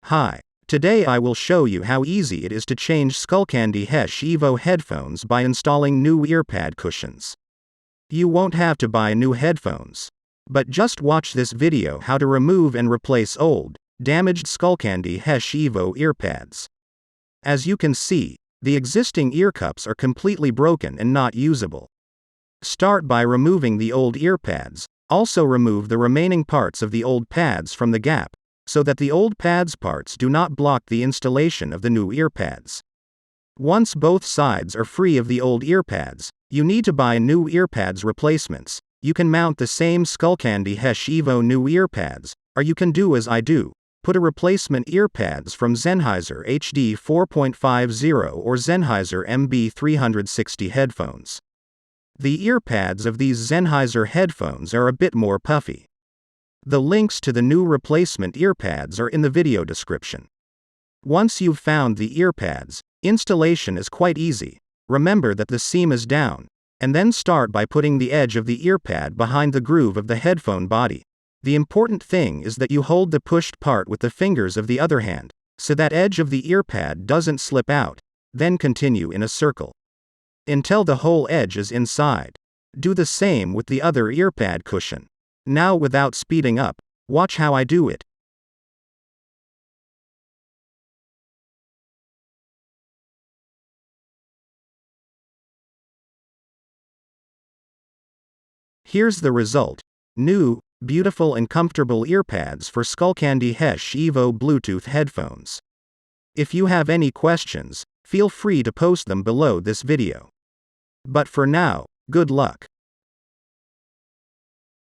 Hi. Today I will show you how easy it is to change Skullcandy Hesh Evo headphones by installing new earpad cushions. You won't have to buy new headphones. But just watch this video how to remove and replace old, damaged Skullcandy Hesh Evo earpads. As you can see, the existing ear cups are completely broken and not usable. Start by removing the old earpads. Also remove the remaining parts of the old pads from the gap, so that the old pads parts do not block the installation of the new earpads. Once both sides are free of the old earpads, you need to buy new earpads replacements. You can mount the same Skullcandy Hesh Evo new earpads, or you can do as I do, put a replacement earpads from Sennheiser HD 4.50 or Sennheiser MB360 headphones. The earpads of these Sennheiser headphones are a bit more puffy. The links to the new replacement earpads are in the video description. Once you've found the earpads, installation is quite easy. Remember that the seam is down, and then start by putting the edge of the earpad behind the groove of the headphone body. The important thing is that you hold the pushed part with the fingers of the other hand, so that edge of the earpad doesn't slip out. Then continue in a circle until the whole edge is inside. Do the same with the other earpad cushion. Now without speeding up, watch how I do it. Here's the result. New, beautiful and comfortable earpads for Skullcandy Hesh Evo Bluetooth headphones. If you have any questions, feel free to post them below this video. But for now, good luck.